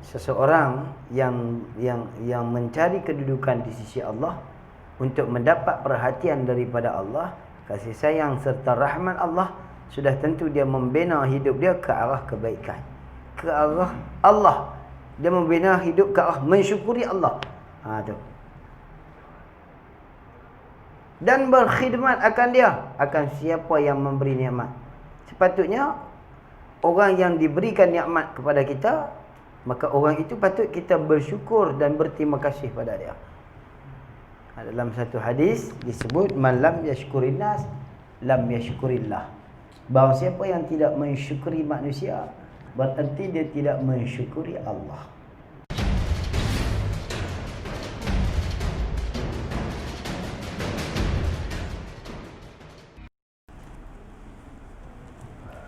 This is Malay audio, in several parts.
seseorang yang mencari kedudukan di sisi Allah untuk mendapat perhatian daripada Allah, kasih sayang serta rahmat Allah, sudah tentu dia membina hidup dia ke arah kebaikan, ke arah Allah. Dia membina hidup ke arah mensyukuri Allah. Tu. Dan berkhidmat akan dia, akan siapa yang memberi nikmat. Sepatutnya orang yang diberikan nikmat kepada kita, maka orang itu patut kita bersyukur dan berterima kasih pada dia. Dalam satu hadis disebut, man lam yashkurin nas lam yashkurillah. Bahawa siapa yang tidak mensyukuri manusia, berarti dia tidak mensyukuri Allah.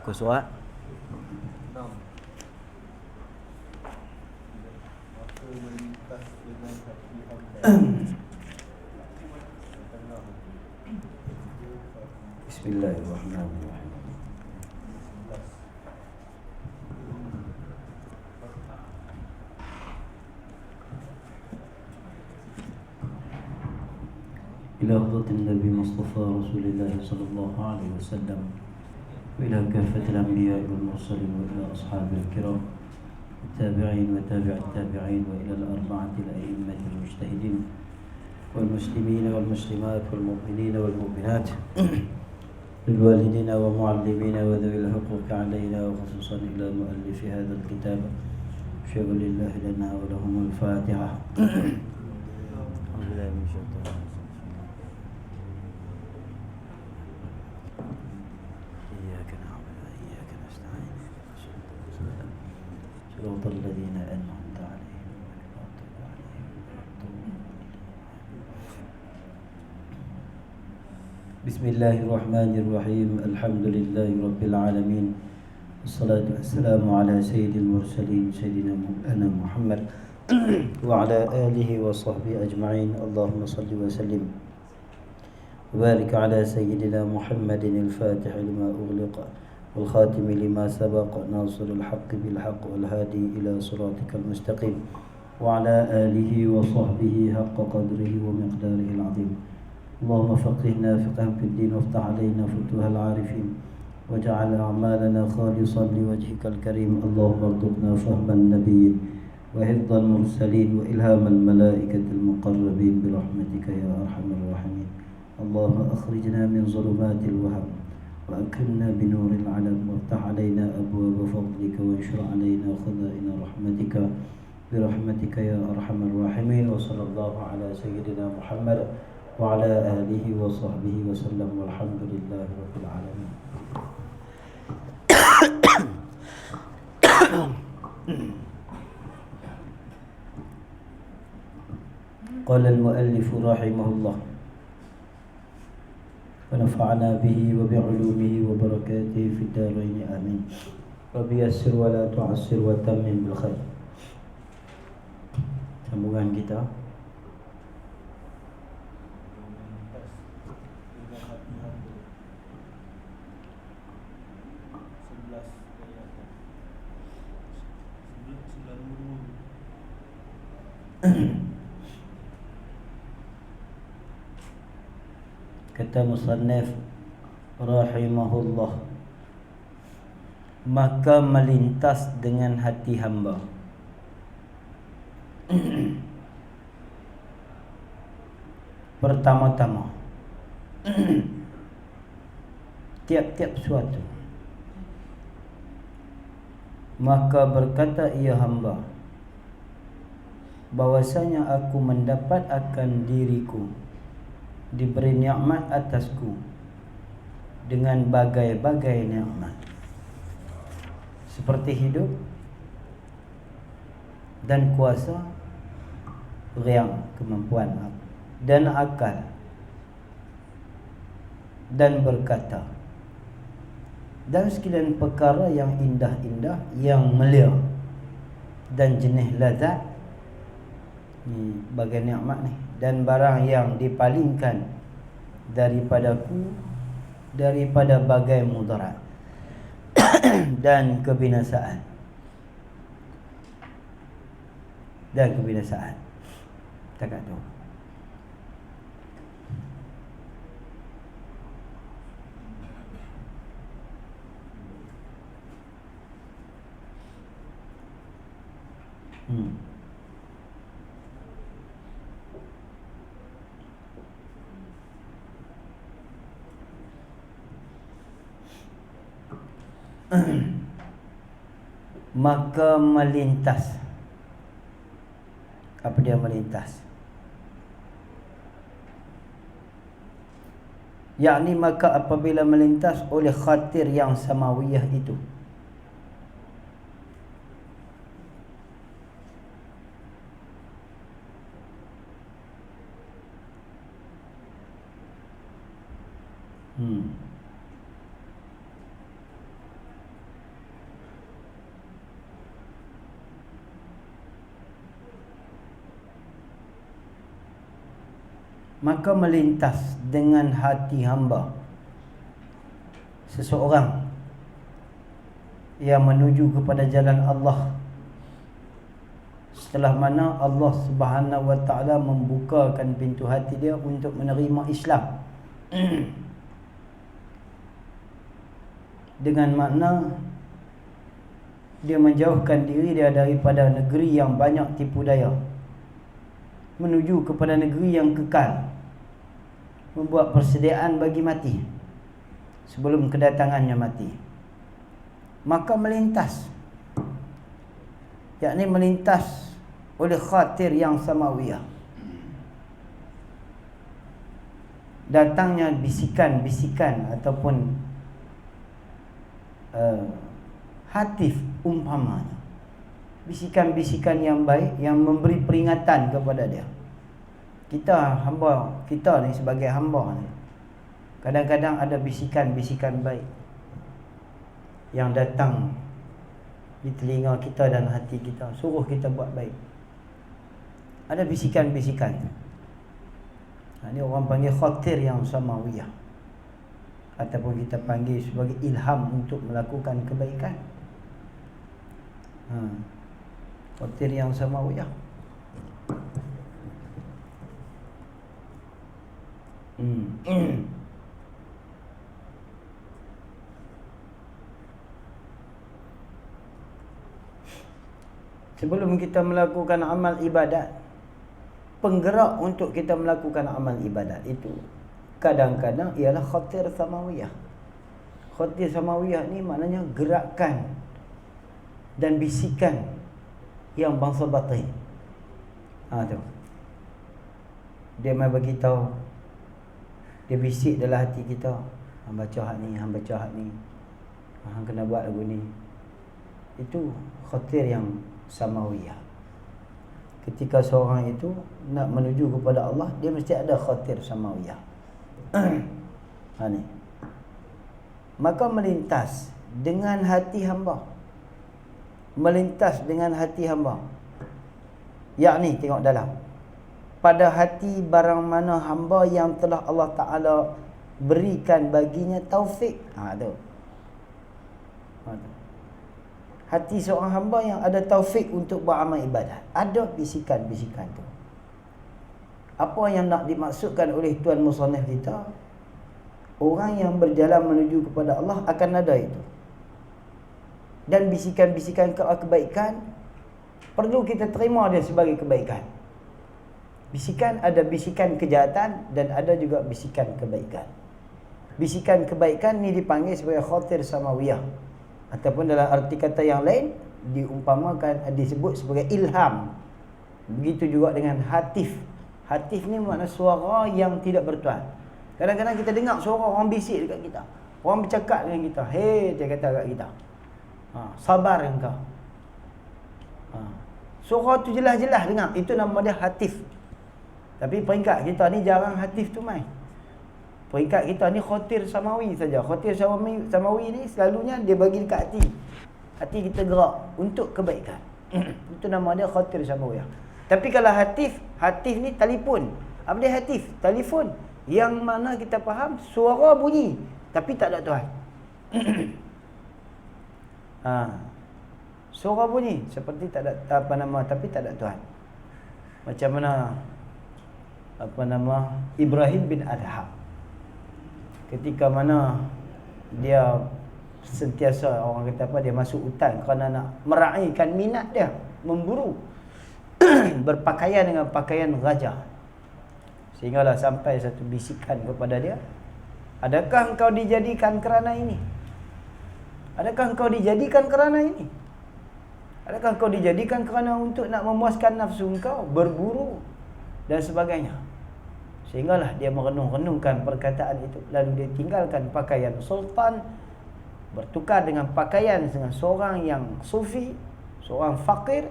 Kusuat. Bismillahirrahmanirrahim. إلى حضرة النبي مصطفى رسول الله صلى الله عليه وسلم وإلى كافة الأنبياء والمرسلين وإلى أصحاب الكرام التابعين وتابع التابعين وإلى الأربعة الأئمة المجتهدين والمسلمين والمسلمات والمؤمنين والمؤمنات للوالدين ومعلمين وذوي الحقوق علينا، وخصوصا إلى مؤلف هذا الكتاب شيخ لله لنا ولهم الفاتحة. إياك نعبد وإياك نستعين صراط الذين أنعمت عليهم بسم الله الرحمن الرحيم. الحمد لله رب العالمين، والصلاة والسلام على سيد المرسلين سيدنا مولانا محمد وعلى آله وصحبه أجمعين. اللهم صل وسلم وبارك على سيدنا محمد الفاتح لما أغلق والخاتم لما سبق ناصر الحق بالحق والهادي إلى صراطك المستقيم وعلى آله وصحبه حق قدره ومقداره العظيم. اللهم فقهنا فقها في الدين وافتح علينا فتوح العارفين واجعل أعمالنا خالصا لوجهك الكريم. اللهم ارزقنا فهم النبي وحفظ المرسلين وإلهام الملائكة المقربين برحمتك يا أرحم الراحمين. اللهم أخرجنا من ظلمات الوهم وأكرمنا بنور العلم وافتح علينا أبواب فضلك وانشر علينا خزائن رحمتك برحمتك يا أرحم الراحمين. وصلى الله على سيدنا محمد وعلى آله وصحبه وسلم والحمد لله رب العالمين. قال المؤلف رحمه الله ونفعنا به وبعلومه وبركاته في الدارين آمين. رب يسر ولا تعسر وتمم بالخير. Sambungan kita kata musannif rahimahullah, maka melintas dengan hati hamba pertama-tama tiap-tiap suatu, maka berkata ia hamba, bahwasanya aku mendapat akan diriku diberi nikmat atasku dengan bagai-bagai nikmat, seperti hidup dan kuasa, riang, kemampuan dan akal, dan berkata, dan sekalian perkara yang indah-indah, yang mulia dan jenis lazat. Ni bagai nikmat ni. Dan barang yang dipalingkan daripadaku daripada bagai mudarat dan kebinasaan. dan kebinasaan. Takat tu. Maka melintas. Apa dia melintas? Yakni maka apabila melintas oleh khatir yang samawiyah itu. Maka melintas dengan hati hamba seseorang yang menuju kepada jalan Allah, setelah mana Allah Subhanahu wa ta'ala membukakan pintu hati dia untuk menerima Islam. Dengan makna dia menjauhkan diri dia daripada negeri yang banyak tipu daya, menuju kepada negeri yang kekal, membuat persediaan bagi mati sebelum kedatangannya mati. Maka melintas, yakni melintas oleh khatir yang samawiyah, datangnya bisikan-bisikan ataupun hatif umpamanya, bisikan-bisikan yang baik yang memberi peringatan kepada dia. Kita hamba, kita ni sebagai hamba ni, kadang-kadang ada bisikan-bisikan baik yang datang di telinga kita dan hati kita, suruh kita buat baik. Ada bisikan-bisikan. Ini orang panggil khatir yang samawiyah, ataupun kita panggil sebagai ilham untuk melakukan kebaikan. Khatir yang samawiyah. Sebelum kita melakukan amal ibadat, penggerak untuk kita melakukan amal ibadat itu kadang-kadang ialah khatir samawiyah. Khatir samawiyah ni maknanya gerakan dan bisikan yang bangsa batin. Tu. Dia mai bagi tahu, dia bisik dalam hati kita, hang baca hak ni, hang baca hak ni, hang kena buat lagu ni. Itu khatir yang samawiyah. Ketika seorang itu nak menuju kepada Allah, dia mesti ada khatir samawiyah. Ni. Maka melintas dengan hati hamba. Melintas dengan hati hamba, yakni tengok dalam, pada hati barang mana hamba yang telah Allah Ta'ala berikan baginya taufik. Tu. Hati seorang hamba yang ada taufik untuk beramal ibadat, ada bisikan-bisikan tu. Apa yang nak dimaksudkan oleh Tuan Musannif kita, orang yang berjalan menuju kepada Allah akan ada itu. Dan bisikan-bisikan kebaikan perlu kita terima dia sebagai kebaikan. Bisikan, ada bisikan kejahatan dan ada juga bisikan kebaikan. Bisikan kebaikan ni dipanggil sebagai khatir samawiyah, ataupun dalam arti kata yang lain diumpamakan, disebut sebagai ilham. Begitu juga dengan hatif. Hatif ni makna suara yang tidak bertuan. Kadang-kadang kita dengar suara orang bisik dekat kita, orang bercakap dengan kita, "Hei," dia kata dekat kita, "Sabar engkau." Suara tu jelas-jelas dengar, itu nama dia hatif. Tapi peringkat kita ni jarang hatif tu mai. Peringkat kita ni khatir samawi saja. Khatir samawi ni selalunya dia bagi dekat hati. Hati kita gerak untuk kebaikan. Itu nama dia khatir samawi. Tapi kalau hatif ni telefon. Apa dia hatif? Telefon yang mana kita faham suara bunyi tapi tak ada Tuhan. Suara bunyi seperti tak ada tapi tak ada Tuhan. Macam mana Ibrahim bin Adham, ketika mana dia sentiasa, orang kata apa, dia masuk hutan kerana nak meraihkan minat dia memburu berpakaian dengan pakaian raja, sehinggalah sampai satu bisikan kepada dia, adakah engkau dijadikan kerana ini? Adakah engkau dijadikan kerana ini? Adakah engkau dijadikan kerana untuk nak memuaskan nafsu engkau, berburu dan sebagainya? Sehinggalah dia merenung-renungkan perkataan itu. Lalu dia tinggalkan pakaian sultan, bertukar dengan pakaian dengan seorang yang sufi, seorang fakir.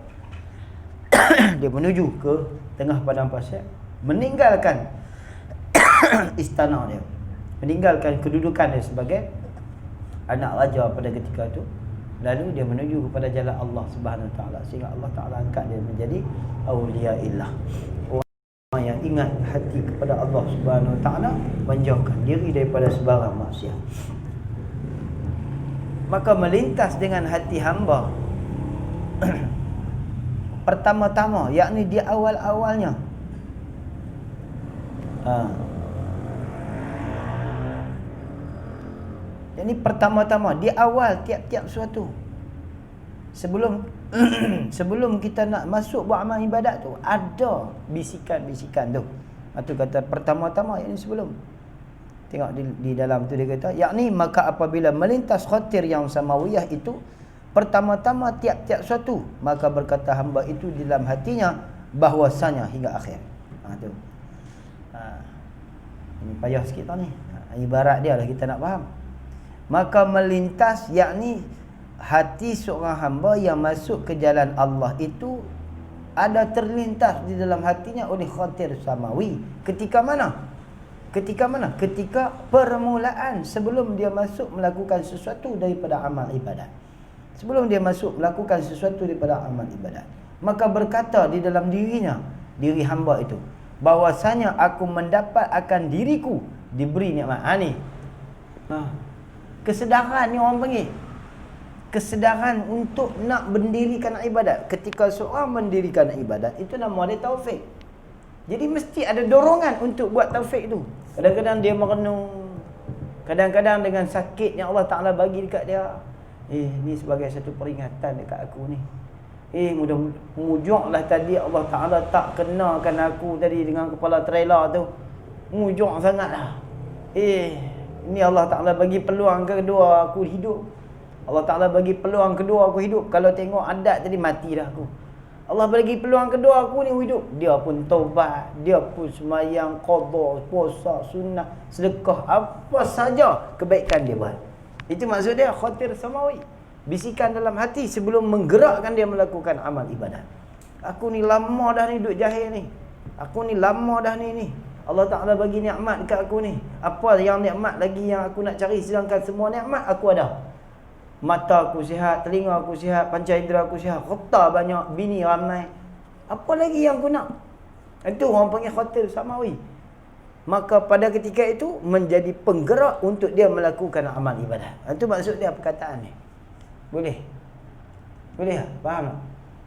Dia menuju ke tengah padang pasir, meninggalkan istana dia, meninggalkan kedudukan dia sebagai anak raja pada ketika itu. Lalu dia menuju kepada jalan Allah Subhanahu Wa Taala, sehingga Allah Taala angkat dia menjadi auliaillah, orang yang ingat hati kepada Allah Subhanahu Wa Taala, menjauhkan diri daripada sebarang maksiat. Maka melintas dengan hati hamba pertama-tama, yakni di awal-awalnya, yakni pertama-tama, di awal tiap-tiap suatu, sebelum sebelum kita nak masuk buat amal ibadat tu, ada bisikan-bisikan tu. Itu kata pertama-tama, yakni sebelum. Tengok di dalam tu dia kata, yakni maka apabila melintas khatir yang samawiyah itu pertama-tama tiap-tiap suatu, maka berkata hamba itu di dalam hatinya bahwasanya hingga akhir. Tu. Ini payah sikit tau ni. Ibarat dia lah kita nak faham. Maka melintas, yakni hati seorang hamba yang masuk ke jalan Allah itu ada terlintas di dalam hatinya oleh khatir samawi. Ketika mana? Ketika mana? Ketika permulaan, sebelum dia masuk melakukan sesuatu daripada amal ibadat. Sebelum dia masuk melakukan sesuatu daripada amal ibadat, maka berkata di dalam dirinya, diri hamba itu, bahwasanya aku mendapat akan diriku diberi nikmat. Ni kesedaran ni orang panggil, kesedaran untuk nak mendirikan ibadat. Ketika seorang mendirikan ibadat, itu nama dia taufik. Jadi mesti ada dorongan untuk buat taufik tu. Kadang-kadang dia merenung, kadang-kadang dengan sakit yang Allah Ta'ala bagi dekat dia, ni sebagai satu peringatan dekat aku ni. Mujuklah tadi Allah Ta'ala tak kenakan aku tadi dengan kepala trailer tu. Mujuk sangatlah. Ini Allah Ta'ala bagi peluang kedua aku hidup. Allah Ta'ala bagi peluang kedua aku hidup. Kalau tengok adat tadi, mati dah aku. Allah bagi peluang kedua aku ni hidup. Dia pun taubat, dia pun semayang, qada, puasa, sunnah, sedekah, apa saja kebaikan dia buat. Itu maksud dia khatir samawi. Bisikan dalam hati sebelum menggerakkan dia melakukan amal ibadat. Aku ni lama dah ni duduk jahil ni. Aku ni lama dah ni. Allah Ta'ala bagi nikmat dekat aku ni. Apa yang nikmat lagi yang aku nak cari, sedangkan semua nikmat aku ada. Mata aku sihat, telinga aku sihat, panca indera aku sihat, harta banyak, bini ramai. Apa lagi yang aku nak? Itu orang panggil khatir samawi. Maka pada ketika itu menjadi penggerak untuk dia melakukan amal ibadat. Itu maksud dia perkataan ni. Boleh? Boleh tak? Faham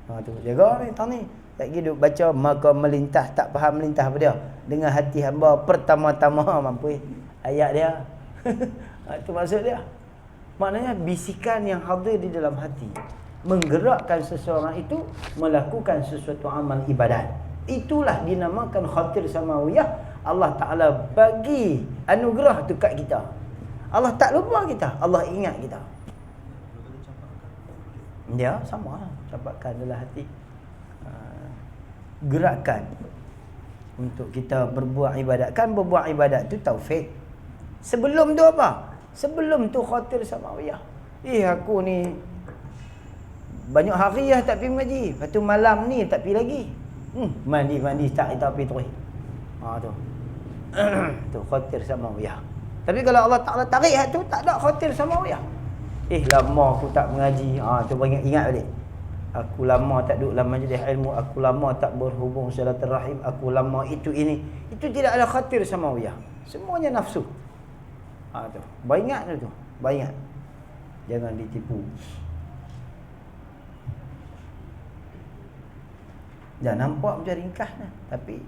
tak? Tu jaga ni, tahu ni. Tak hidup baca maka melintas, tak faham melintas apa dia? Dengan hati hamba pertama-tama mampu ayat dia. Itu maksud dia. Maknanya bisikan yang hadir di dalam hati menggerakkan seseorang itu melakukan sesuatu amal ibadat. Itulah dinamakan khatir samawiyah. Allah Ta'ala bagi anugerah tu kat kita. Allah tak lupa kita, Allah ingat kita. Ya, sama lah. Campakkan dalam hati. Gerakan untuk kita berbuat ibadat. Kan berbuat ibadat tu taufik. Sebelum tu apa? Sebelum tu khatir samawiyah. Aku ni banyak hari dah tak pergi mengaji. Lepas tu malam ni tak pergi lagi. Mandi tak kita pergi terus. Tu. Tu khatir samawiyah. Tapi kalau Allah Ta'ala tarik tu, tak ada khatir samawiyah. Lama aku tak mengaji. Tu banyak ingat balik. Aku lama tak duduk dalam majlis ilmu, aku lama tak berhubung silaturahim, aku lama itu ini. Itu tidak ada khatir samawiyah. Semuanya nafsu. Tu. Banyak tu. Banyak. Jangan ditipu. Jangan nampak macam ringkas tapi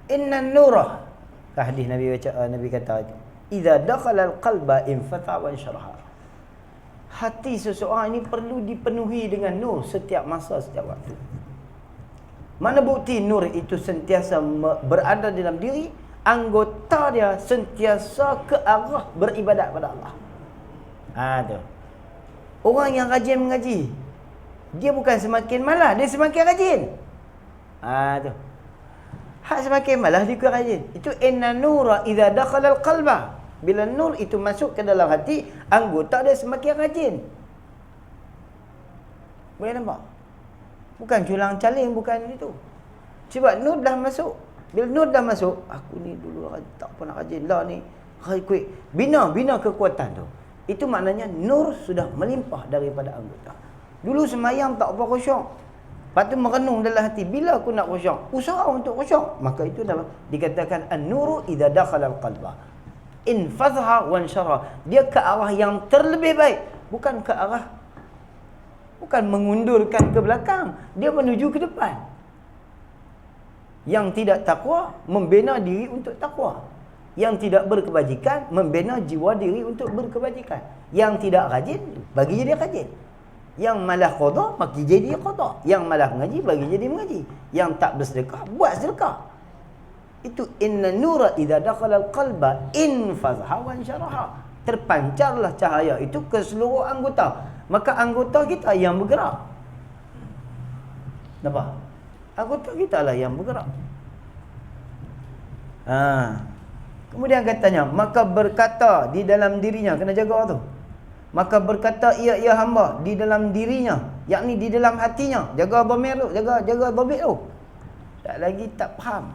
inna nurah, hadis Nabi baca, Nabi kata idza dakhala al-qalba infata wa insyaraha. Hati seseorang ini perlu dipenuhi dengan nur setiap masa, setiap waktu. Mana bukti nur itu sentiasa berada dalam diri? Anggota dia sentiasa ke arah beribadat pada Allah. Tu. Orang yang rajin mengaji, dia bukan semakin malas, dia semakin rajin. Tu. Hak semakin malas dia rajin. Itu inna nura idza dakhala al-qalba. Bila nur itu masuk ke dalam hati, anggota dia semakin rajin. Boleh nampak? Bukan culang caling, bukan itu. Sebab nur dah masuk. Bila nur dah masuk, aku ni dulu tak pernah rajin lah ni. Quick. Bina kekuatan tu. Itu maknanya nur sudah melimpah daripada anggota. Dulu semayang tak apa khusyuk. Lepas tu merenung dalam hati, bila aku nak khusyuk? Usaha untuk khusyuk. Maka itu dah dikatakan an-nuru idza dakhala al-qalba. Infadha wa anshara. Dia ke arah yang terlebih baik, bukan ke arah, bukan mengundurkan ke belakang, dia menuju ke depan. Yang tidak takwa membina diri untuk takwa. Yang tidak berkebajikan membina jiwa diri untuk berkebajikan. Yang tidak rajin bagi jadi rajin. Yang malah qada bagi jadi qada. Yang malah mengaji bagi jadi mengaji. Yang tak bersedekah buat sedekah. Itu inna nura idza dakhala al-qalba infazha wa ansharaha. Terpancarlah cahaya itu ke seluruh anggota. Maka anggota kita yang bergerak. Nampak? Anggota kita lah yang bergerak. Kemudian katanya, maka berkata di dalam dirinya, kena jaga tu. Maka berkata ia hamba di dalam dirinya, yakni di dalam hatinya. Jaga dhamir tu, jaga dhamir tu. Tak lagi tak faham.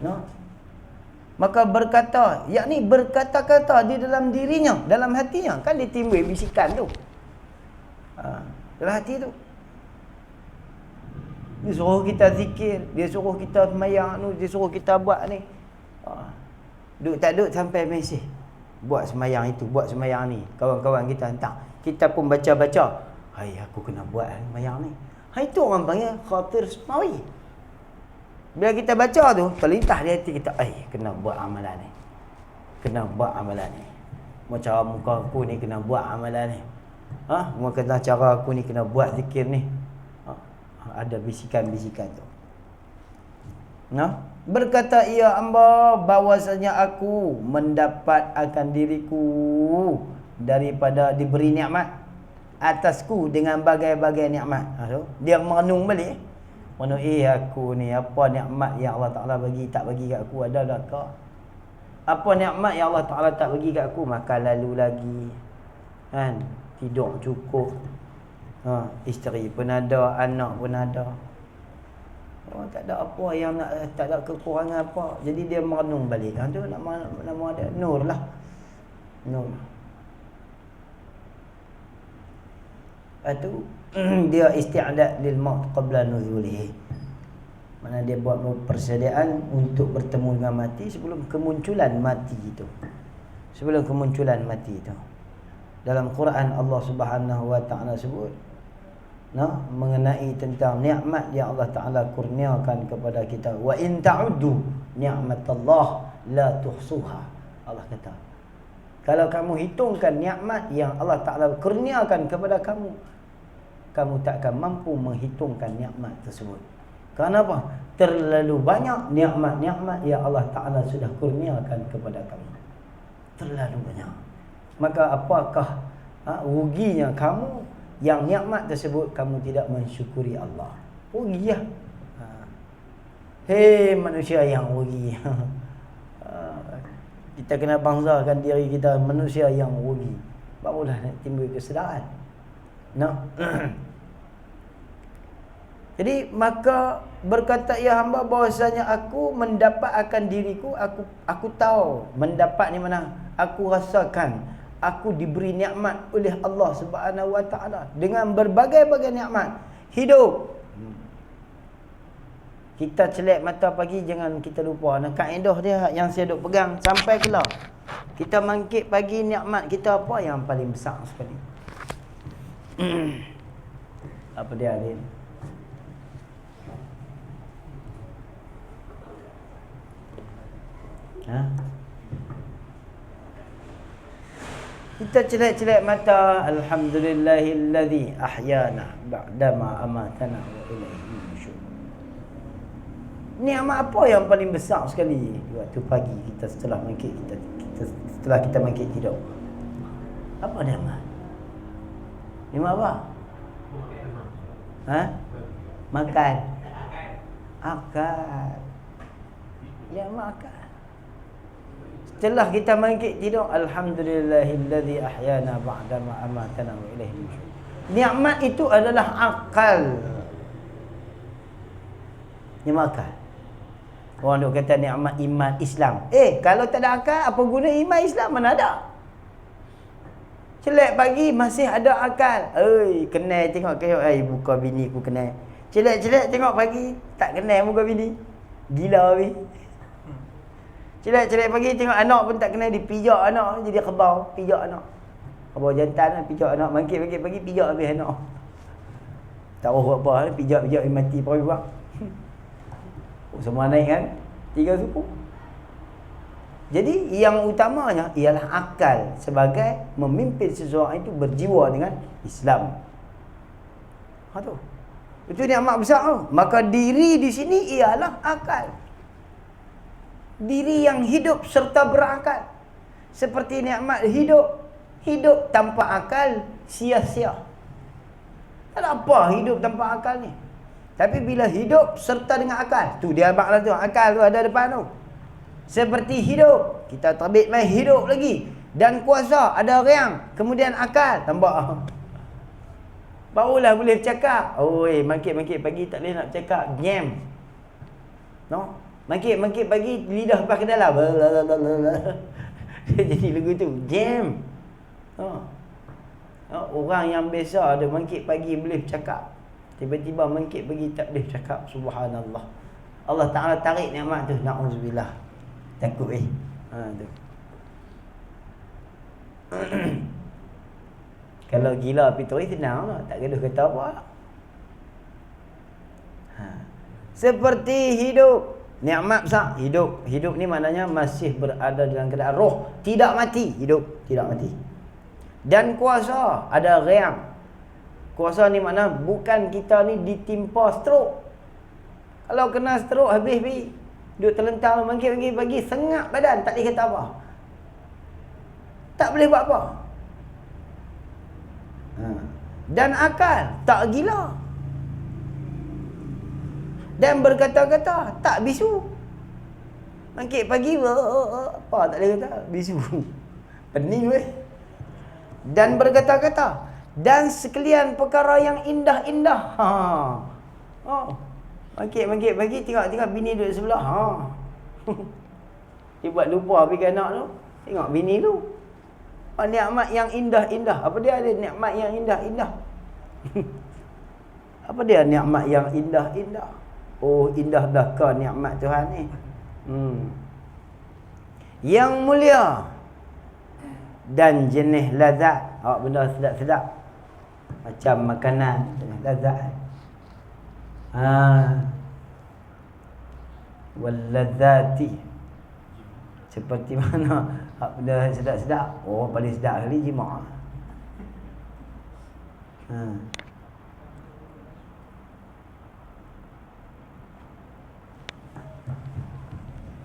No. Maka berkata, yakni berkata-kata di dalam dirinya, dalam hatinya. Kan dia timbul bisikan tu. Dalam hati tu. Dia suruh kita zikir, dia suruh kita semayang tu, dia suruh kita buat ni. Duduk tak duduk sampai mesej. Buat semayang itu, buat semayang ni. Kawan-kawan kita hantar. Kita pun baca-baca. Hai, aku kena buat semayang ni. Hai, itu orang panggil khatir semawi. Bila kita baca tu, terlintas di hati kita, kena buat amalan ni. Kena buat amalan ni. Macam muka aku ni kena buat amalan ni. Muka cara aku ni kena buat zikir ni. Ada bisikan-bisikan tu. Berkata ia hamba bahwasanya aku mendapat akan diriku daripada diberi nikmat atasku dengan bagai-bagai nikmat. Dia merenung balik. Aku ni apa nikmat yang Allah Ta'ala bagi, tak bagi kat aku, ada ke? Apa nikmat yang Allah Ta'ala tak bagi kat aku, makan lalu lagi. Kan? Tidur cukup. Isteri pun ada, anak pun ada. Tak ada apa yang nak, tak ada kekurangan apa. Jadi dia merenung balik. Tu nama ada nur lah. Nur. Itu dia isti'adad lil maut qabla nuzulihi. Mana dia buat persediaan untuk bertemu dengan mati sebelum kemunculan mati itu. Sebelum kemunculan mati itu. Dalam Quran Allah Subhanahu wa taala sebut mengenai tentang nikmat yang Allah Taala kurniakan kepada kita. Wa in ta'uddu ni'matallah la tuhsuha. Allah kata, kalau kamu hitungkan nikmat yang Allah Taala kurniakan kepada kamu, kamu tak akan mampu menghitungkan nikmat tersebut. Kenapa? Terlalu banyak nikmat-nikmat yang Allah Taala sudah kurniakan kepada kamu. Terlalu banyak. Maka apakah ruginya kamu yang nikmat tersebut kamu tidak mensyukuri Allah? Rugi lah. Hei manusia yang rugi. Kita kena bangsakan diri kita manusia yang rugi. Barulah nak timbul kesedaran. Jadi maka berkata ia hamba bahwasanya aku mendapat akan diriku, aku tahu mendapat ni mana, aku rasakan aku diberi nikmat oleh Allah Subhanahu wa taala dengan berbagai-bagai nikmat. Hidup. Kita celak mata pagi, jangan kita lupa kaedah dia yang saya duk pegang sampai kelar. Kita bangkit pagi, nikmat kita apa yang paling besar sekali? Apa dia ni? Ha? Kita celak-celak mata, alhamdulillahillazi ahyana ba'dama amatana wa ilaihi nusyur. Nikmat apa yang paling besar sekali waktu pagi kita setelah bangkit setelah kita bangkit tidur? Apa nikmat? Nikmat apa? Ha? Makan. Akal. Nikmat akal. Setelah kita bangkit tidur, alhamdulillahillazi ahyana ba'dama amatana wa ilaihi nusyur. Nikmat itu adalah akal. Nikmat akal. Orang duk kata nikmat iman Islam. Kalau tak ada akal, apa guna iman Islam? Mana ada? Celak pagi masih ada akal. Kenal tengok muka bini aku kenal. Celak-celak tengok pagi tak kenal muka bini. Gila habis. Celak-celak pagi tengok anak pun tak kenal, dipijak anak jadi kebau, pijak anak. Kebau jantan pijak anak, bangkit pagi pijak habis anak. Tak tahu apa pijak-pijak mati pakai buang. Semua naik kan 3 suku. Jadi yang utamanya ialah akal sebagai memimpin seseorang itu berjiwa dengan Islam. Tu. Itu nikmat besar tu. Maka diri di sini ialah akal. Diri yang hidup serta berakal. Seperti nikmat hidup. Hidup tanpa akal sia-sia. Tak ada apa hidup tanpa akal ni. Tapi bila hidup serta dengan akal, tu dia abang tu, akal tu ada depan tu. Seperti hidup, kita terbit main hidup lagi. Dan kuasa, ada riang. Kemudian akal, tambah. Barulah boleh bercakap. Mangkit-mangkit pagi tak boleh nak bercakap. Jam. No? Mangkit-mangkit pagi, lidah lepas ke dalam. Dia jadi lagu tu. Jam. Orang yang biasa ada mangkit pagi boleh bercakap. Tiba-tiba mangkit pagi tak boleh bercakap. Subhanallah. Allah Ta'ala tarik nikmat tu. Na'udzubillah. Takut tu. Kalau gila pitoi senang lah. Tak gaduh kata apa. Seperti hidup. Nikmat besar. Hidup ni maknanya masih berada dalam keadaan roh. Tidak mati. Hidup. Tidak mati. Dan kuasa. Ada riang. Kuasa ni makna bukan kita ni ditimpa stroke. Kalau kena stroke habis. Duduk terlentang bangkit pagi sengak badan, tak boleh kata apa. Tak boleh buat apa. Dan akal tak gila. Dan berkata-kata tak bisu. Bangkit pagi apa tak boleh kata, bisu. Pening weh. Dan berkata-kata dan sekalian perkara yang indah-indah. Bangkit pagi tengok bini duduk sebelah. Dia buat lupa pergi anak tu. Tengok bini tu. Nikmat yang indah-indah. Apa dia ada nikmat yang indah-indah? Apa dia nikmat yang indah-indah? Indah belaka nikmat Tuhan ni. Yang mulia dan jenis lazat. Benda sedap-sedap. Macam makanan lazat. Walladzati. Seperti mana benda sedap-sedap. Paling sedap kali jima'.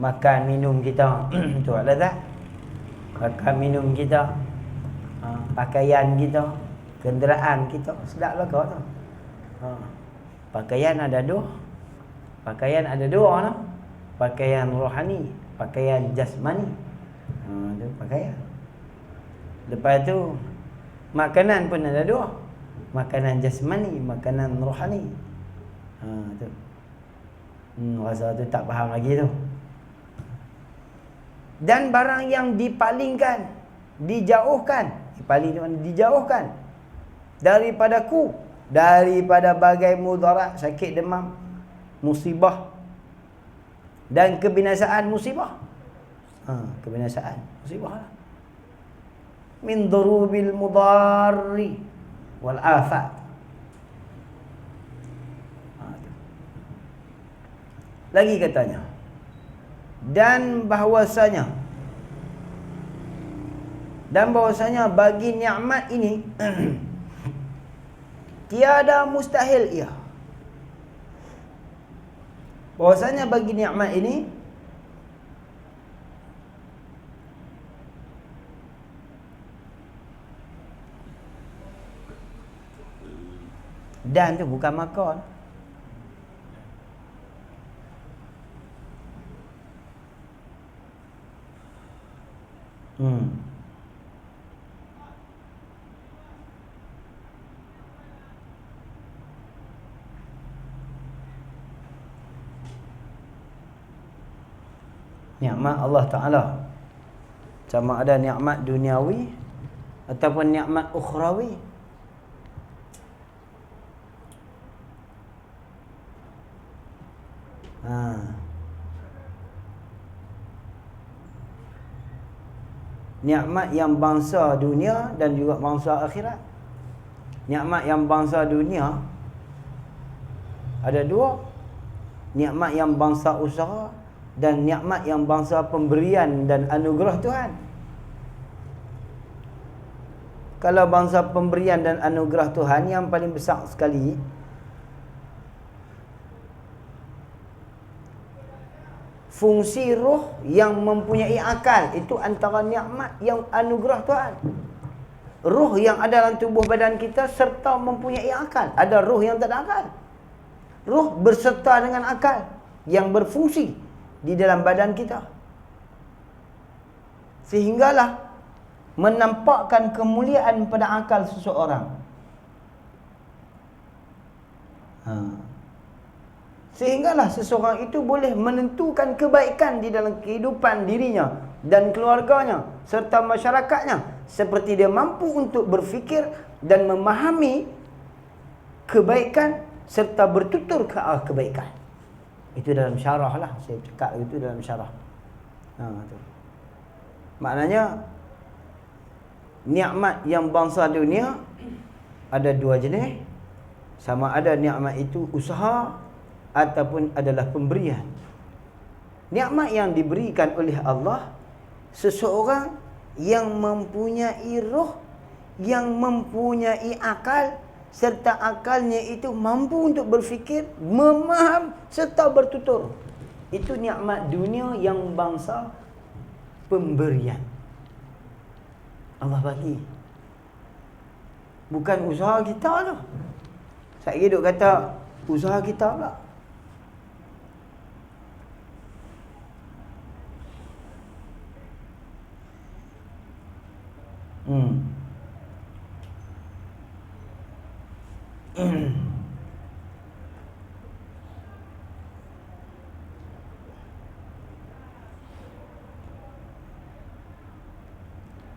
Makan minum kita tu lazat. Makan minum kita, pakaian kita, kenderaan kita sedap belaka tu. Pakaian ada dua. Pakaian ada dua lah. Pakaian rohani, pakaian jasmani. Tu pakaian. Lepas tu makanan pun ada dua. Makanan jasmani, makanan rohani. Tu. Rasa tu tak faham lagi tu. Dan barang yang dipalingkan, dijauhkan. Dijauhkan daripadaku, daripada bagai mudarat, sakit demam, musibah dan kebinasaan musibah. Kebinasaan musibah lah. Min durubil mudarri, wal afat. Lagi katanya, dan bahwasanya bagi nikmat ini tiada mustahil ia. Bahwasanya bagi nikmat ini dan tu bukan makon. Nikmat Allah Ta'ala, sama ada nikmat duniawi ataupun nikmat ukhrawi. Nikmat yang bangsa dunia dan juga bangsa akhirat. Nikmat yang bangsa dunia ada dua. Nikmat yang bangsa usaha dan nikmat yang bangsa pemberian dan anugerah Tuhan. Kalau bangsa pemberian dan anugerah Tuhan, yang paling besar sekali fungsi roh yang mempunyai akal, itu antara nikmat yang anugerah Tuhan. Roh yang ada dalam tubuh badan kita serta mempunyai akal. Ada roh yang tak ada akal. Roh berserta dengan akal yang berfungsi di dalam badan kita, sehinggalah menampakkan kemuliaan pada akal seseorang. Sehinggalah seseorang itu boleh menentukan kebaikan di dalam kehidupan dirinya dan keluarganya serta masyarakatnya, seperti dia mampu untuk berfikir dan memahami kebaikan serta bertutur ke arah kebaikan. Itu dalam syarah lah, saya cakap itu dalam syarah. Tu. Maknanya nikmat yang bangsa dunia ada dua jenis. Sama ada nikmat itu usaha ataupun adalah pemberian. Nikmat yang diberikan oleh Allah, seseorang yang mempunyai roh, yang mempunyai akal, serta akalnya itu mampu untuk berfikir, memaham serta bertutur. Itu nikmat dunia yang bangsa pemberian. Allah bagi. Bukan usaha kita tu. Saya hidup kata usaha kita pula.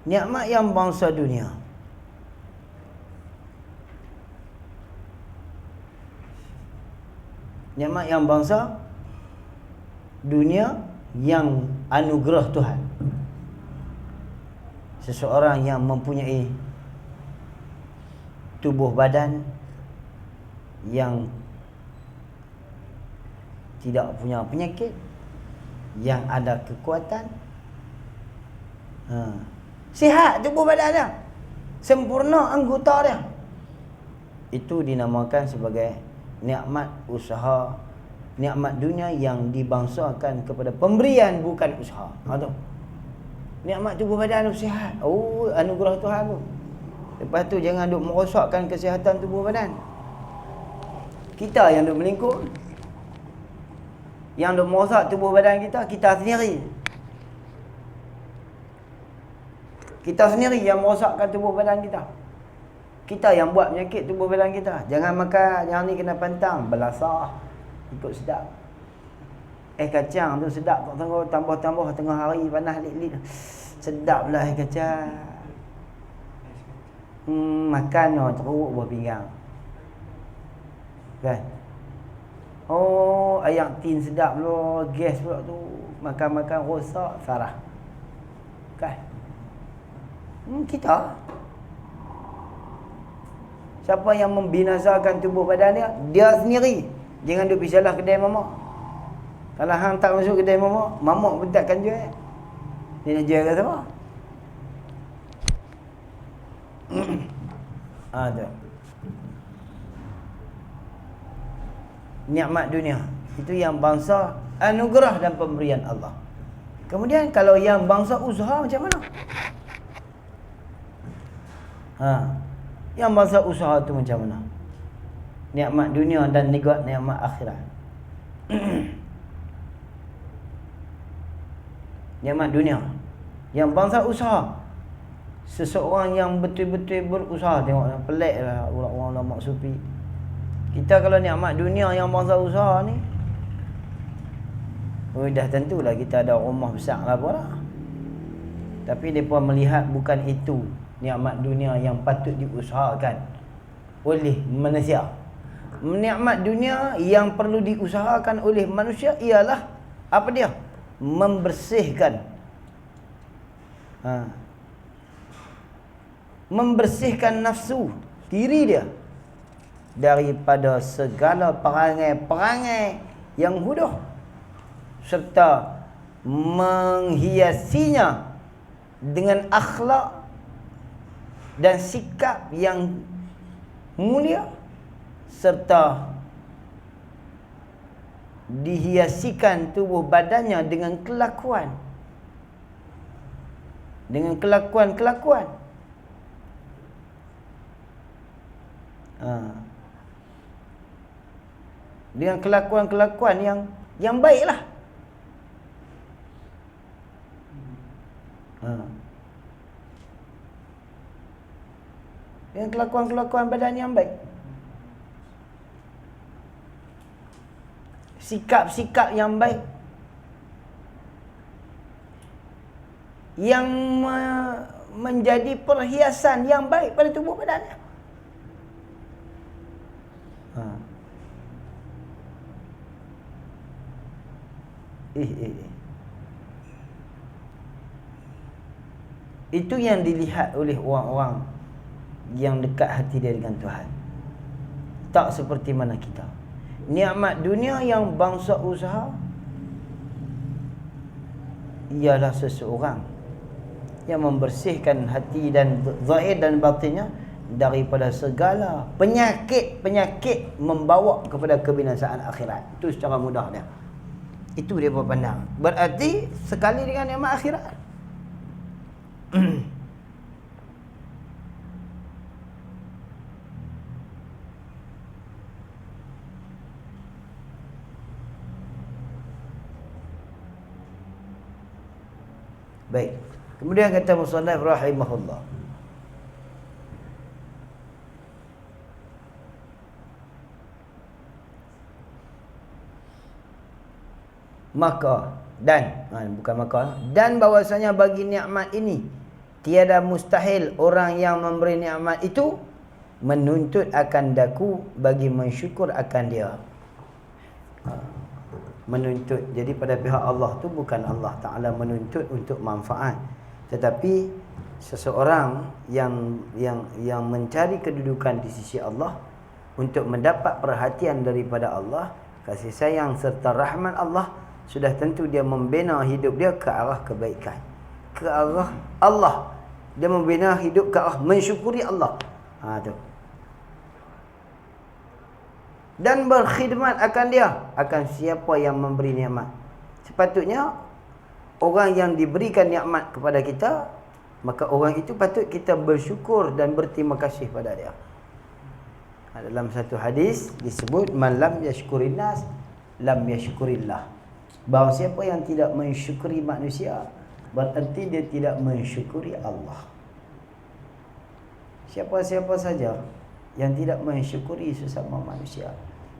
Nikmat yang bangsa dunia. Nikmat yang bangsa dunia yang anugerah Tuhan. Seseorang yang mempunyai tubuh badan yang tidak punya penyakit, yang ada kekuatan, sihat tubuh badan dia, sempurna anggota dia, itu dinamakan sebagai nikmat usaha, nikmat dunia yang dibangsakan kepada pemberian, bukan usaha. Nikmat tubuh badan tu sihat, anugerah Tuhan tu. Lepas tu jangan duk merosakkan kesihatan tubuh badan. Kita yang duk melingkup, yang duk merosak tubuh badan kita sendiri. Kita sendiri yang merosakkan tubuh badan kita. Kita yang buat penyakit tubuh badan kita. Jangan makan yang ni kena pantang, belasah, ikut sedap. Kacang tu sedap, tambah-tambah tengah hari panas lit-lit. Sedap lah kacang. Makan teruk buah pinggang. Kan? Ayam tin sedap lo, gas pula tu. Makan-makan rosak, sarah. Kan? Kita Siapa yang membinasakan tubuh badan dia? Dia sendiri. Jangan duk pergi salah kedai mamak. Kalau hang tak masuk kedai mamak, mamak pun takkan jual. Dia nak jual ke siapa? Tu. Nikmat dunia itu yang bangsa anugerah dan pemberian Allah. Kemudian kalau yang bangsa usaha macam mana? Yang bangsa usaha tu macam mana? Nikmat dunia dan nikmat akhirat. Nikmat dunia. Yang bangsa usaha, seseorang yang betul-betul berusaha. Tengok pelik lah orang ulama sufi. Kita kalau nikmat dunia yang bangsa usaha ni, dah tentulah kita ada rumah besar lah apa lah. Tapi mereka melihat bukan itu nikmat dunia yang patut diusahakan oleh manusia. Nikmat dunia yang perlu diusahakan oleh manusia ialah apa dia? Membersihkan membersihkan nafsu diri dia daripada segala perangai-perangai yang hudah, serta menghiasinya dengan akhlak dan sikap yang mulia, serta dihiasikan tubuh badannya dengan kelakuan, dengan kelakuan-kelakuan. Dengan kelakuan-kelakuan yang baiklah. Dengan kelakuan-kelakuan badan yang baik. Sikap-sikap yang baik yang menjadi perhiasan yang baik pada tubuh badannya. Itu yang dilihat oleh orang-orang yang dekat hati dia dengan Tuhan. Tak seperti mana kita. Nikmat dunia yang bangsa usaha ialah seseorang yang membersihkan hati dan zahir dan batinnya daripada segala penyakit-penyakit membawa kepada kebinasaan akhirat. Itu secara mudah dia. Itu dia berpandang. Berarti sekali dengan nikmat akhirat. Baik. Kemudian kata musannaf rahimahullah, maka bukan maka, dan bahwasanya bagi nikmat ini tiada mustahil orang yang memberi nikmat itu menuntut akan daku bagi mensyukur akan dia. Menuntut. Jadi pada pihak Allah tu bukan Allah Ta'ala menuntut untuk manfaat, tetapi seseorang yang mencari kedudukan di sisi Allah untuk mendapat perhatian daripada Allah, kasih sayang serta rahmat Allah, sudah tentu dia membina hidup dia ke arah kebaikan, ke arah Allah. Dia membina hidup ke arah mensyukuri Allah. Tu. Dan berkhidmat akan dia, akan siapa yang memberi nikmat. Sepatutnya orang yang diberikan nikmat kepada kita, maka orang itu patut kita bersyukur dan berterima kasih pada dia. Dalam satu hadis disebut, man lam yashkurin nas lam yashkurillah. Bahawa siapa yang tidak mensyukuri manusia, berarti dia tidak mensyukuri Allah. Siapa-siapa saja yang tidak mensyukuri sesama manusia,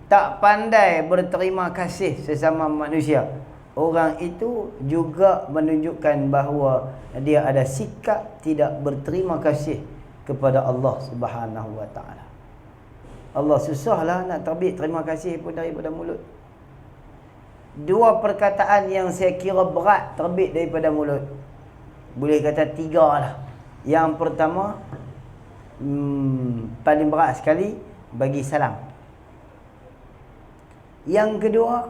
tak pandai berterima kasih sesama manusia, orang itu juga menunjukkan bahawa dia ada sikap tidak berterima kasih kepada Allah Subhanahu wa taala. Allah susahlah nak terbit terima kasih pun daripada mulut. Dua perkataan yang saya kira berat terbit daripada mulut, boleh kata tiga lah. Yang pertama, paling berat sekali bagi salam. Yang kedua,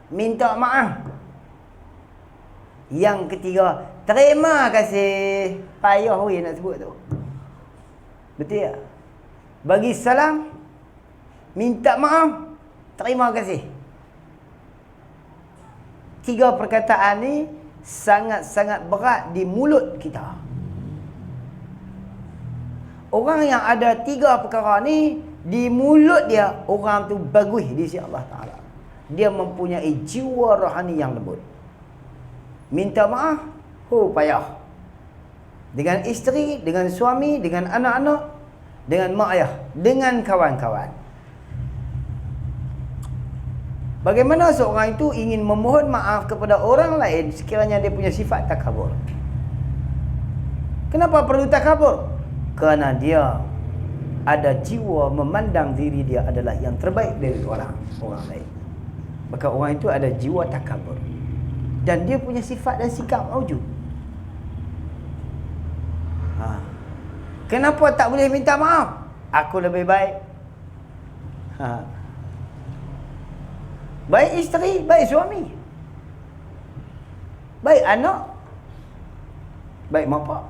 minta maaf. Yang ketiga, terima kasih. Payah weh nak sebut tu. Betul tak? Bagi salam, minta maaf, terima kasih. 3 perkataan ni sangat-sangat berat di mulut kita. Orang yang ada 3 perkara ni, di mulut dia, orang tu bagus di sisi Allah Ta'ala. Dia mempunyai jiwa rohani yang lembut. Minta maaf, payah. Dengan isteri, dengan suami, dengan anak-anak, dengan mak ayah, dengan kawan-kawan. Bagaimana seorang itu ingin memohon maaf kepada orang lain sekiranya dia punya sifat takabur? Kenapa perlu takabur? Kerana dia ada jiwa memandang diri dia adalah yang terbaik dari orang lain. Maka orang itu ada jiwa takabur. Dan dia punya sifat dan sikap ujub. Kenapa tak boleh minta maaf? Aku lebih baik. Baik isteri, baik suami, baik anak, baik mak pak.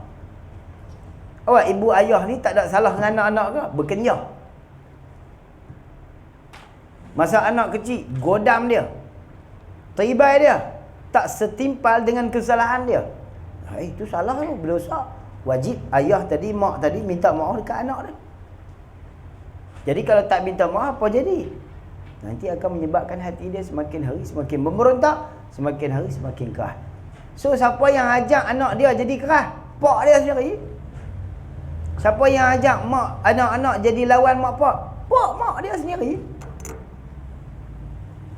Awak ibu ayah ni tak ada salah dengan anak-anak ke? Berkenyah. Masa anak kecil, godam dia, teribai dia, tak setimpal dengan kesalahan dia. Itu salah tu, berdosa. Wajib ayah tadi, mak tadi minta maaf dekat anak dia. Jadi kalau tak minta maaf, apa jadi? Nanti akan menyebabkan hati dia semakin hari semakin memberontak, semakin hari semakin keras. So siapa yang ajak anak dia jadi keras? Pak dia sendiri. Siapa yang ajak mak anak-anak jadi lawan mak pak? Pak mak dia sendiri.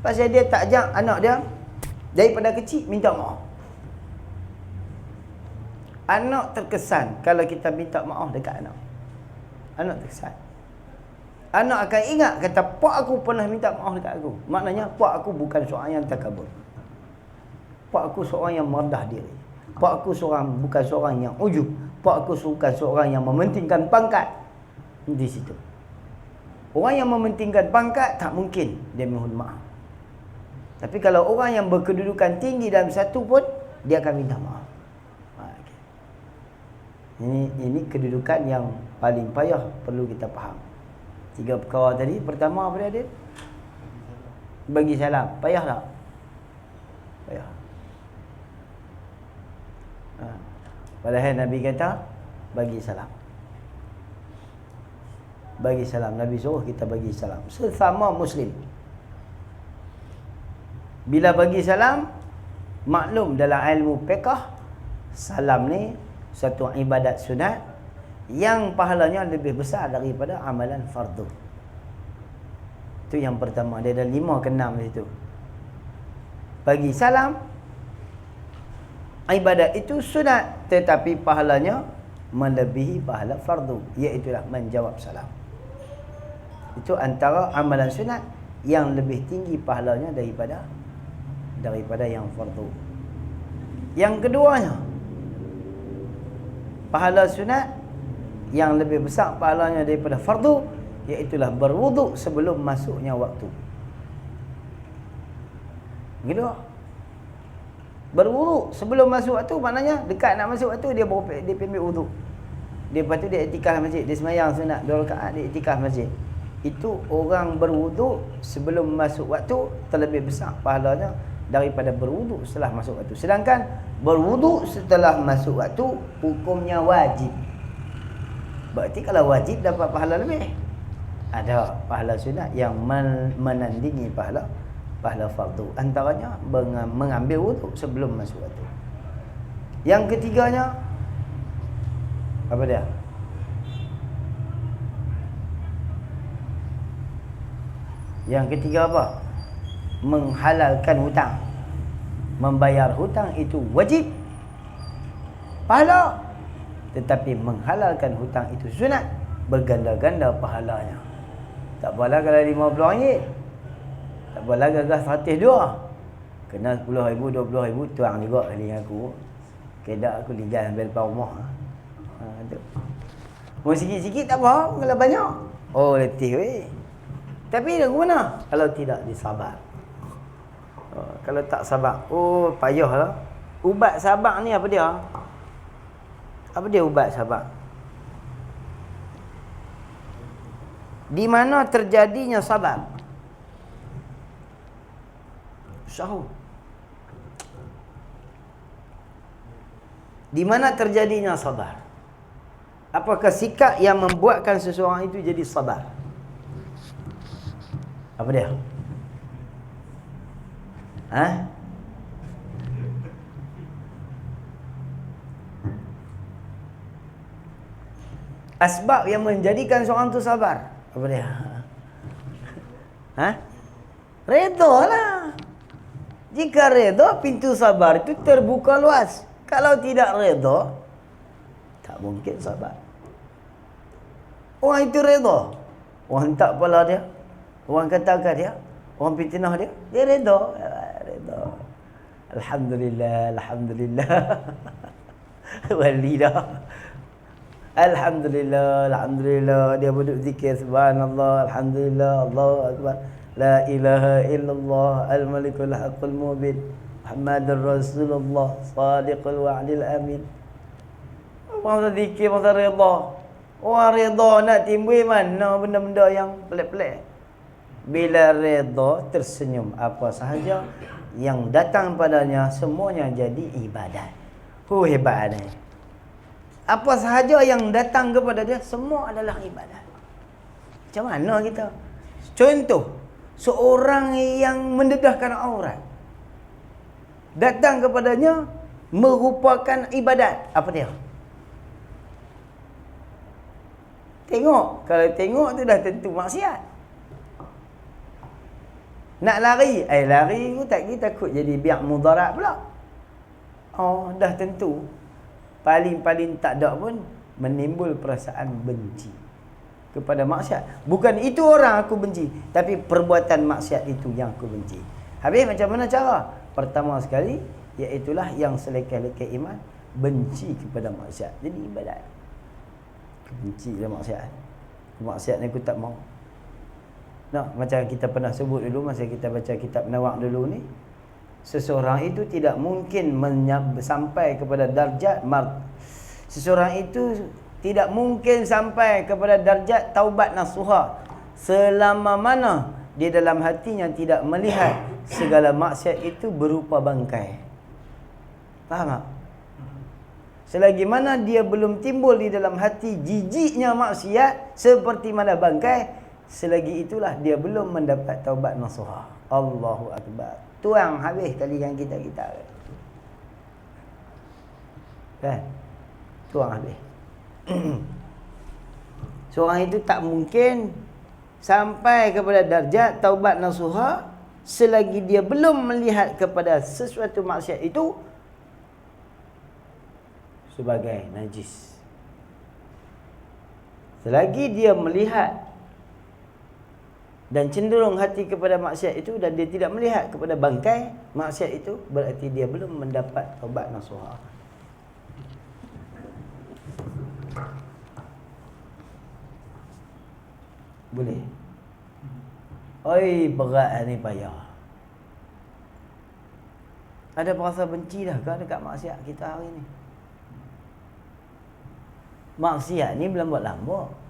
Pasal dia tak ajak anak dia daripada kecil minta maaf. Anak terkesan kalau kita minta maaf dekat anak. Anak terkesan. Anak akan ingat kata pak aku pernah minta maaf dekat aku. Maknanya pak aku bukan seorang yang takabur. Pak aku seorang yang merendah diri. Pak aku bukan seorang yang ujub. Pak aku bukan seorang yang mementingkan pangkat. Di situ. Orang yang mementingkan pangkat tak mungkin dia mohon maaf. Tapi kalau orang yang berkedudukan tinggi dalam satu pun, dia akan minta maaf. Ini kedudukan yang paling payah perlu kita faham. 3 perkara tadi. Pertama apa dia? Bagi salam. Payah tak? Payah. Padahal Nabi kata bagi salam. Bagi salam. Nabi suruh kita bagi salam sesama Muslim. Bila bagi salam, maklum dalam ilmu fiqh, salam ni satu ibadat sunat yang pahalanya lebih besar daripada amalan fardu. Itu yang pertama. Dia ada 5 ke 6 di situ. Bagi salam, ibadat itu sunat, tetapi pahalanya melebihi pahala fardu, iaitulah menjawab salam. Itu antara amalan sunat yang lebih tinggi pahalanya daripada yang fardu. Yang keduanya, pahala sunat yang lebih besar pahalanya daripada fardu, iaitulah berwuduk sebelum masuknya waktu. Gitu. Berwuduk sebelum masuk waktu, maknanya dekat nak masuk waktu dia ambil wuduk. Lepas tu dia iktikaf masjid, dia sembahyang sunat 2 rakaat, dia iktikaf masjid. Itu orang berwuduk sebelum masuk waktu terlebih besar pahalanya daripada berwuduk setelah masuk waktu. Sedangkan berwuduk setelah masuk waktu hukumnya wajib. Berarti kalau wajib dapat pahala lebih. Ada pahala sunat yang menandingi pahala fardu. Antaranya mengambil wuduk sebelum masuk waktu. Yang ketiganya apa dia? Yang ketiga apa? Menghalalkan hutang. Membayar hutang itu wajib, pahala. Tetapi menghalalkan hutang itu sunat, berganda-ganda pahalanya. Tak apalah kalau RM50, tak apalah gagas 102. Kena RM10,000, RM20,000, tuang juga kali aku. Kedak aku ligas sampai depan rumah. Tu. Mau sikit-sikit tak apa, kalau banyak. Oh, letih weh. Tapi lagu mana? Kalau tidak disabar. Kalau tak sabar, oh payahlah. Ubat sabar ni apa dia? Apa dia ubat sabar? Di mana terjadinya sabar? Sahur. Di mana terjadinya sabar? Apakah sikap yang membuatkan seseorang itu jadi sabar? Apa dia? Asbab yang menjadikan seorang itu sabar. Apa dia? Redha lah. Jika redha, pintu sabar itu terbuka luas. Kalau tidak redha, tak mungkin sabar. Orang itu redha. Orang tak kepala dia, orang katakan dia, orang fitnah dia, dia redha. Redha. Alhamdulillah, alhamdulillah. Wali dah. Alhamdulillah, alhamdulillah. Dia duduk zikir subhanallah, alhamdulillah, Allahu akbar. La ilaha illallah, al-malikul haqqul mubin. Muhammadur Rasulullah, sadiqul wa'dil amin. Orang zikir, orang redha. Orang redha nak timbul mana benda-benda yang pelik-pelik. Bila redha, tersenyum apa sahaja yang datang padanya, semuanya jadi ibadat. Hebat ni. Apa sahaja yang datang kepada dia, semua adalah ibadat. Macam mana kita? Contoh, seorang yang mendedahkan aurat, datang kepadanya merupakan ibadat. Apa dia? Tengok. Kalau tengok tu dah tentu maksiat. Nak lari, lari pun tak kita takut jadi biak mudarat pula. Oh, dah tentu. Paling-paling tak ada pun menimbul perasaan benci kepada maksiat. Bukan itu orang aku benci, tapi perbuatan maksiat itu yang aku benci. Habis macam mana cara? Pertama sekali, iaitulah yang selekeh-lekeh iman, benci kepada maksiat. Jadi ibadat. Benci kepada maksiat. Maksiat ni aku tak mau. Nah, macam kita pernah sebut dulu masa kita baca kitab Nawak dulu ni, seseorang itu tidak mungkin sampai kepada darjat seseorang itu tidak mungkin sampai kepada darjat taubat nasuha selama mana di dalam hatinya tidak melihat segala maksiat itu berupa bangkai. Faham tak? Selagi mana dia belum timbul di dalam hati jijiknya maksiat seperti mana bangkai, selagi itulah dia belum mendapat taubat nasuha. Allahu akbar. Tuang habis talian kita. Kan? Tuang habis. Seorang itu tak mungkin sampai kepada darjat taubat nasuha selagi dia belum melihat kepada sesuatu maksiat itu sebagai najis. Selagi dia melihat dan cenderung hati kepada maksiat itu dan dia tidak melihat kepada bangkai maksiat itu, berarti dia belum mendapat taubat nasuha. Boleh? Oi, berat ni payah. Ada perasa benci dah ke dekat maksiat kita hari ni? Maksiat ni berlambat-lambat.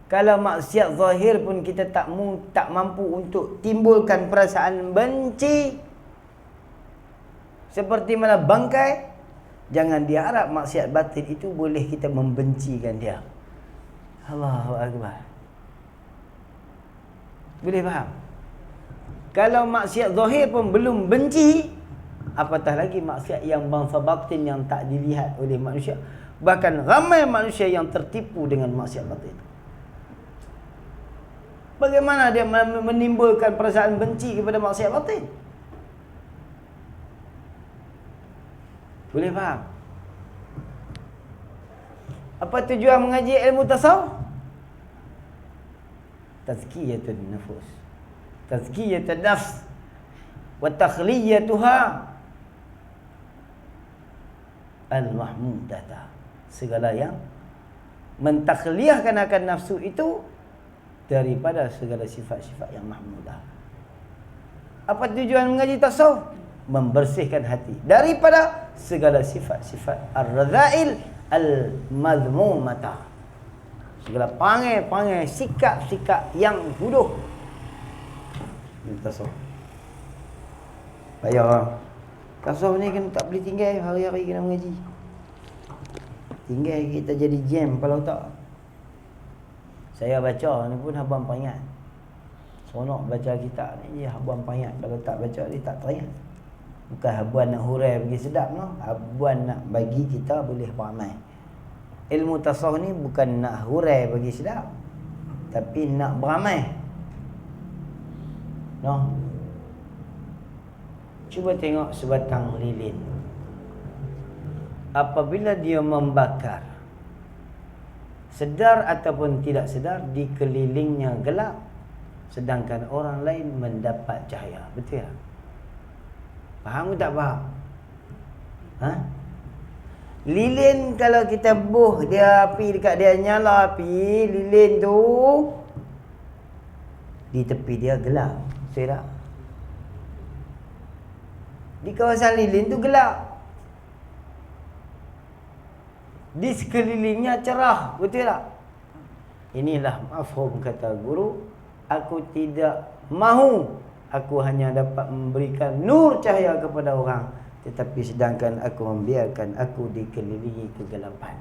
Kalau maksiat zahir pun kita tak mampu untuk timbulkan perasaan benci seperti mana bangkai, jangan diharap maksiat batin itu boleh kita membencikan dia. Allahu akbar. Boleh faham? Kalau maksiat zahir pun belum benci, apatah lagi maksiat yang bangsa batin yang tak dilihat oleh manusia. Bahkan ramai manusia yang tertipu dengan maksiat batin. Bagaimana dia menimbulkan perasaan benci kepada maksiat batin? Boleh faham? Apa tujuan mengaji ilmu tasawuf? Tazkiyatun nafus. Tazkiyatun nafs wa takhliyatuha al-mahmudata. segala yang mentakhliyahkan akan nafsu itu daripada segala sifat-sifat yang mahmudah. Apa tujuan mengaji tasawuf? Membersihkan hati daripada segala sifat-sifat ar-radha'il al-madhmumata, segala pangai-pangai, sikap-sikap yang bodoh. Ini tasawuf. Payah. Tasawuf ni kan tak boleh tinggal hari-hari kena mengaji. Tinggal kita jadi jam kalau tak. Saya baca ni pun habang peringat. Seronok baca kitab ni, habang peringat. Kalau tak baca ni tak teringat. Bukan habuan nak hurai bagi sedap no, habuan nak bagi kita boleh beramal. Ilmu tasawuf ni bukan nak hurai bagi sedap, tapi nak beramal. No. Cuba tengok sebatang lilin. Apabila dia membakar, sedar ataupun tidak sedar, di kelilingnya gelap, sedangkan orang lain mendapat cahaya. Betul tak? Faham ke tak faham? Ha? Lilin kalau kita buh dia api dekat dia, nyala api, lilin tu di tepi dia gelap. Betul tak? Di kawasan lilin tu gelap, di sekelilingnya cerah. Betul tak? Inilah mafhum kata guru, aku tidak mahu. Aku hanya dapat memberikan nur cahaya kepada orang, tetapi sedangkan aku membiarkan aku dikelilingi kegelapan.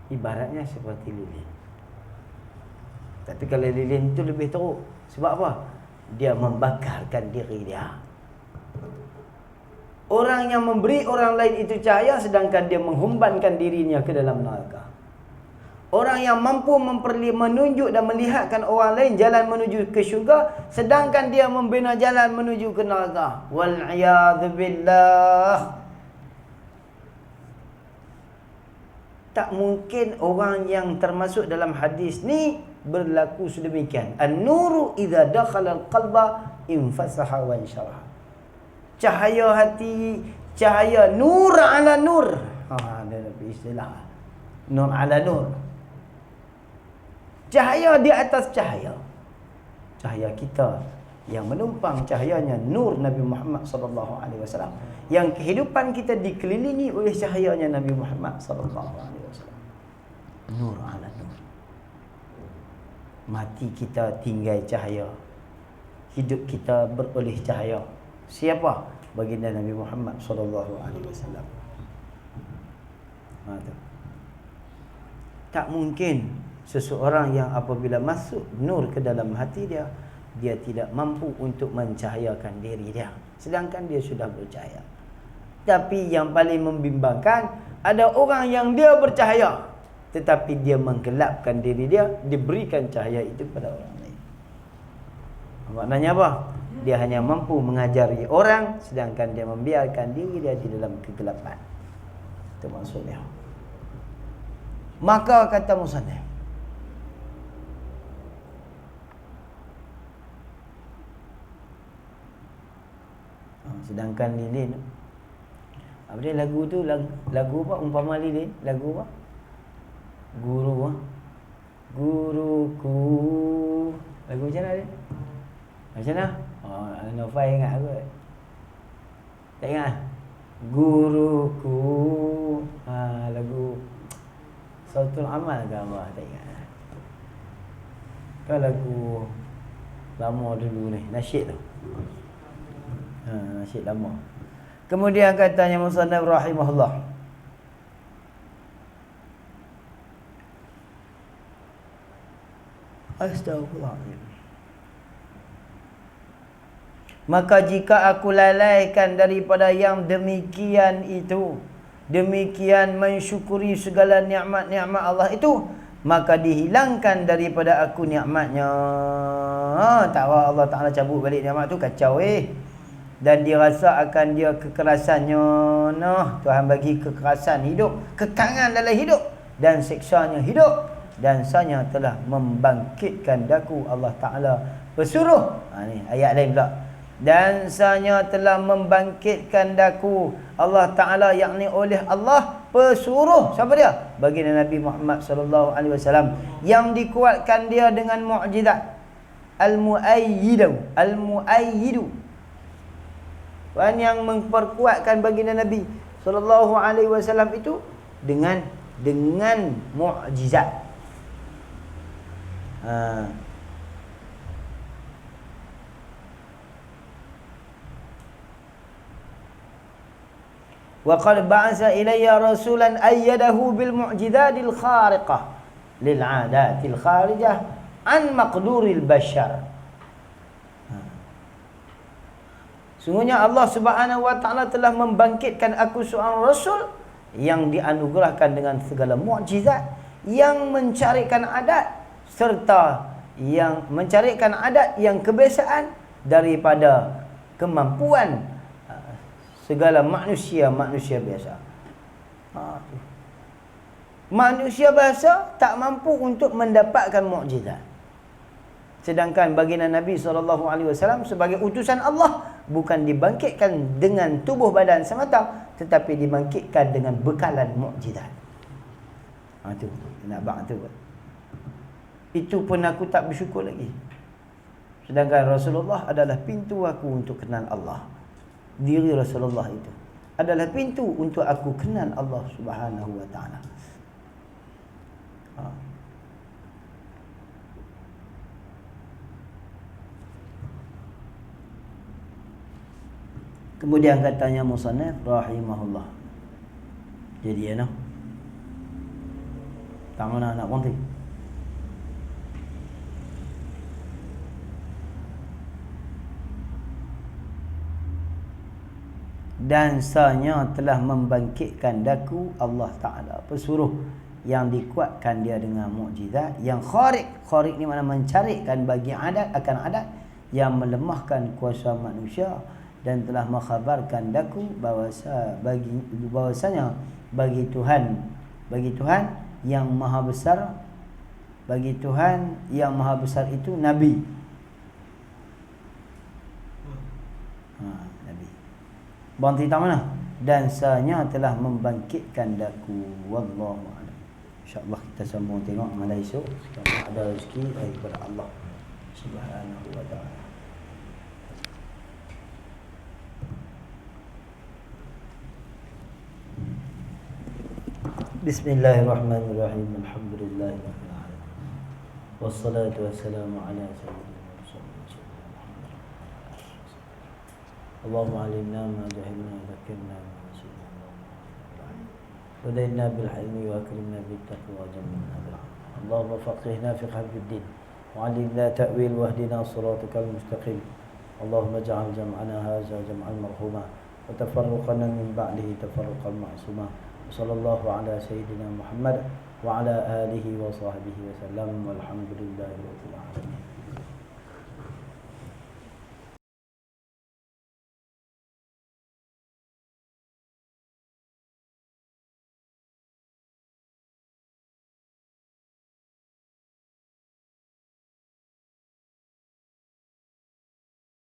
Ibaratnya seperti lilin. Tapi kalau lilin itu lebih teruk. Sebab apa? Dia membakarkan diri dia. Orang yang memberi orang lain itu cahaya, sedangkan dia menghumbankan dirinya ke dalam neraka. Orang yang mampu menunjuk dan melihatkan orang lain jalan menuju ke syurga, sedangkan dia membina jalan menuju ke neraka. Wal'iyadhu billah. Tak mungkin orang yang termasuk dalam hadis ni berlaku sedemikian. An-nuru idza dakhala al-qalba infasaha wa insyaraha. Cahaya hati, cahaya nur ala nur. Ada istilah nur ala nur. Cahaya di atas cahaya. Cahaya kita yang menumpang cahayanya nur Nabi Muhammad sallallahu alaihi wasallam. Yang kehidupan kita dikelilingi oleh cahayanya Nabi Muhammad sallallahu alaihi wasallam. Nur ala nur. Mati kita tinggal cahaya. Hidup kita beroleh cahaya. Siapa? Baginda Nabi Muhammad sallallahu alaihi wasallam. Tak mungkin seseorang yang apabila masuk nur ke dalam hati dia, dia tidak mampu untuk mencahayakan diri dia, sedangkan dia sudah bercahaya. Tapi yang paling membimbangkan, ada orang yang dia bercahaya, tetapi dia menggelapkan diri dia, diberikan cahaya itu pada orang lain. Maknanya apa? Dia hanya mampu mengajari orang, sedangkan dia membiarkan diri dia di dalam kegelapan. Itu maksudnya. Maka kata musannif, sedangkan lilin, apa dia lagu tu, lagu apa umpama lilin, lagu apa? Guru, guruku, lagu macam mana dia? Macam mana? Oh, Nofai ingat aku. Tak ingat? Guruku. Lagu Sautul Amal ke apa? Tak ingat. Kan lagu lama dulu ni, nasyid tu. Nasyid lama. Kemudian katanya musannaf rahimahullah, Astaghfirullahaladzim. Maka jika aku lalaikan daripada yang demikian itu, demikian mensyukuri segala nikmat-nikmat Allah itu, maka dihilangkan daripada aku nikmatnya. Tak apa, Allah Ta'ala cabut balik nikmat tu, kacau Dan dia rasa akan dia kekerasannya. Tuhan bagi kekerasan hidup, kekangan dalam hidup, dan siksanya hidup. Dan Sanya telah membangkitkan daku, Allah Ta'ala bersuruh. Ni ayat lain pula. Dan Sanya telah membangkitkan daku, Allah Ta'ala, yakni oleh Allah pesuruh. Siapa dia? Baginda Nabi Muhammad sallallahu alaihi wasallam yang dikuatkan dia dengan mukjizat. Al-muayyidu. Dan yang memperkuatkan baginda Nabi sallallahu alaihi wasallam itu dengan mukjizat. Wa qad ba'atha ilayya rasulan ayyadahu bil mu'jizadil khariqah lil 'adatil kharijah an maqduril bashar. Sungguhnya Allah Subhanahu wa taala telah membangkitkan aku seorang rasul yang dianugerahkan dengan segala mukjizat yang mencarikan adat serta yang mencarikan adat yang kebiasaan daripada kemampuan segala manusia biasa. Manusia biasa tak mampu untuk mendapatkan mukjizat. Sedangkan baginda Nabi SAW sebagai utusan Allah bukan dibangkitkan dengan tubuh badan semata, tetapi dibangkitkan dengan bekalan mukjizat. Tu nak bang tu. Itu pun aku tak bersyukur lagi. Sedangkan Rasulullah adalah pintu aku untuk kenal Allah. Diri Rasulullah itu adalah pintu untuk aku kenal Allah Subhanahu wa taala. Kemudian katanya musannif rahimahullah. Jadi ya, tak mana nak berhenti. Dan sanya telah membangkitkan daku Allah Ta'ala pesuruh yang dikuatkan dia dengan mukjizat yang kharik. Kharik ni mana mencarikan bagi adat akan adat yang melemahkan kuasa manusia, dan telah mengkhabarkan daku bahwasanya bagi Tuhan yang maha besar, bagi Tuhan yang maha besar itu Nabi. Nabi. Berhenti tak mana? Dan sanya telah membangkitkan daku. Wallahu a'lam. InsyaAllah kita sambung tengok malam esok. Sekarang ada rezeki daripada Allah Subhanahu wa ta'ala. Bismillahirrahmanirrahim. Alhamdulillahirabbil alamin. Wassalatu wassalamu ala sayyidina Rasulillah. Allahumma alimna ma jahilna dzakirna ma nasina. Wadaina bil hilmi wa akrimna bit taqwa jamilna bil amal. Allahumma faqihna fi hadhihi wa 'allimna ta'wil wahdina siratal mustaqim. Allahumma ij'al jam'ana hadza jam'an marhuma wa tafarruqana min ba'dihi tafarruqan ma'suma. Sallallahu ala sayyidina Muhammad wa ala alihi wa sahbihi wa sallam walhamdulillahi rabbil alamin.